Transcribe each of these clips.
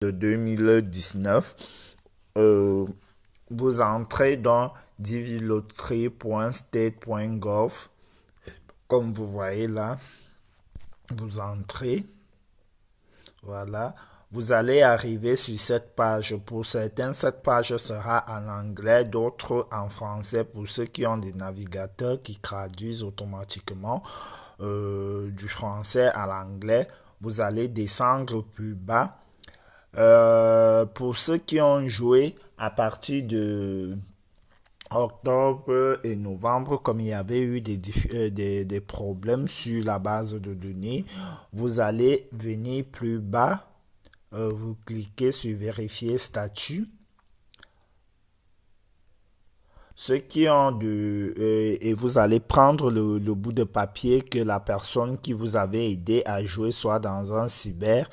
de 2019, euh, vous entrez dans divilotterie.state.gov. Comme vous voyez là, vous entrez, voilà. Vous allez arriver sur cette page. Pour certains, cette page sera en anglais, d'autres en français pour ceux qui ont des navigateurs qui traduisent automatiquement du français à l'anglais. Vous allez descendre plus bas. Pour ceux qui ont joué à partir de octobre et novembre, comme il y avait eu des problèmes sur la base de données, vous allez venir plus bas, vous cliquez sur vérifier statut. Ceux qui ont et vous allez prendre le bout de papier que la personne qui vous avait aidé à jouer soit dans un cyber,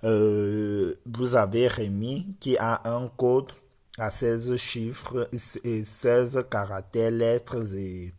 vous avez remis qui a un code à 16 chiffres et 16 caractères, lettres et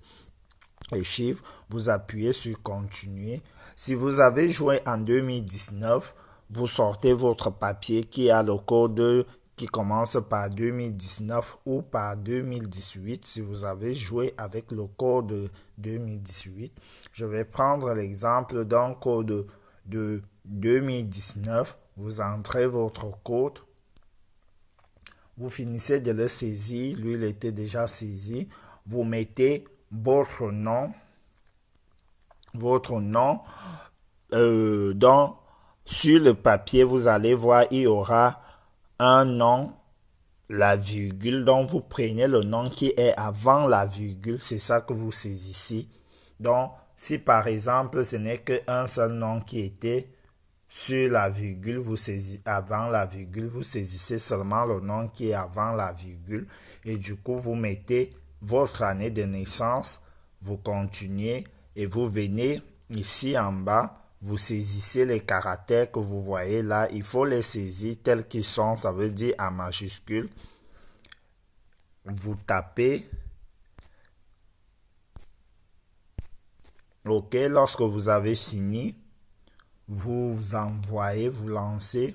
chiffres. Vous appuyez sur continuer. Si vous avez joué en 2019, vous sortez votre papier qui a le code qui commence par 2019 ou par 2018 si vous avez joué avec le code 2018. Je vais prendre l'exemple d'un code de 2019. Vous entrez votre code. Vous finissez de le saisir. Lui, il était déjà saisi. Vous mettez votre nom. Votre nom. Donc, sur le papier, vous allez voir, il y aura un nom, la virgule. Donc, vous prenez le nom qui est avant la virgule. C'est ça que vous saisissez. Donc, si par exemple, ce n'est qu'un seul nom qui était sur la virgule, vous saisissez avant la virgule, vous saisissez seulement le nom qui est avant la virgule. Et du coup, vous mettez votre année de naissance, vous continuez et vous venez ici en bas. Vous saisissez les caractères que vous voyez là. Il faut les saisir tels qu'ils sont. Ça veut dire en majuscule. Vous tapez. OK. Lorsque vous avez fini, vous envoyez, vous lancez.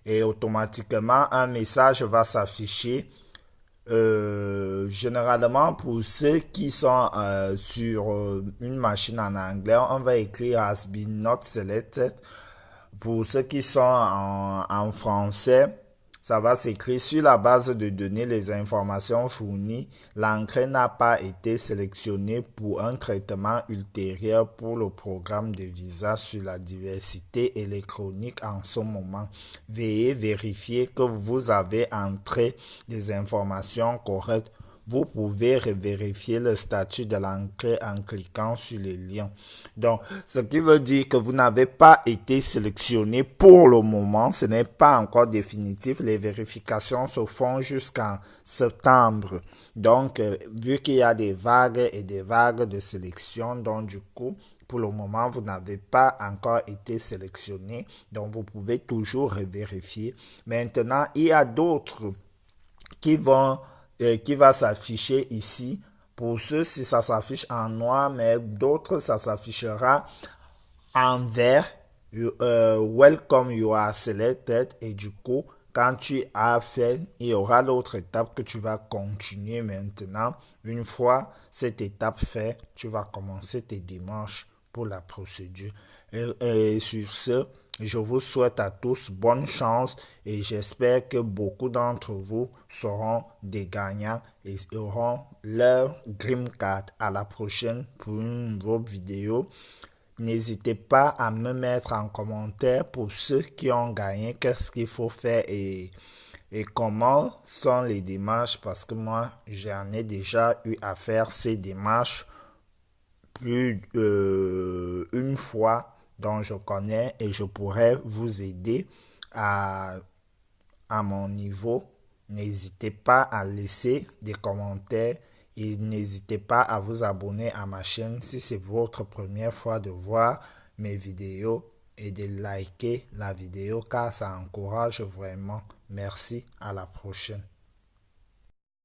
Et automatiquement, un message va s'afficher. Généralement, pour ceux qui sont sur une machine en anglais, on va écrire has been not selected. Pour ceux qui sont en français, ça va s'écrire sur la base de données les informations fournies. L'entrée n'a pas été sélectionnée pour un traitement ultérieur pour le programme de visa sur la diversité électronique en ce moment. Veuillez vérifier que vous avez entré les informations correctes. Vous pouvez vérifier le statut de l'entrée en cliquant sur le lien. Donc, ce qui veut dire que vous n'avez pas été sélectionné pour le moment. Ce n'est pas encore définitif. Les vérifications se font jusqu'en septembre. Donc, vu qu'il y a des vagues et des vagues de sélection, donc du coup, pour le moment, vous n'avez pas encore été sélectionné. Donc, vous pouvez toujours vérifier. Maintenant, il y a d'autres qui va s'afficher ici. Pour ceux, si ça s'affiche en noir, mais d'autres, ça s'affichera en vert. Welcome, you are selected. Et du coup, quand tu as fait, il y aura l'autre étape que tu vas continuer maintenant. Une fois cette étape faite, tu vas commencer tes démarches pour la procédure. Et sur ce, je vous souhaite à tous bonne chance et j'espère que beaucoup d'entre vous seront des gagnants et auront leur Green Card. À la prochaine pour une nouvelle vidéo. N'hésitez pas à me mettre en commentaire pour ceux qui ont gagné, qu'est-ce qu'il faut faire et comment sont les démarches parce que moi, j'en ai déjà eu à faire ces démarches plus une fois dont je connais et je pourrais vous aider à, à mon niveau. N'hésitez pas à laisser des commentaires et n'hésitez pas à vous abonner à ma chaîne si c'est votre première fois de voir mes vidéos et de liker la vidéo car ça encourage vraiment. Merci, à la prochaine.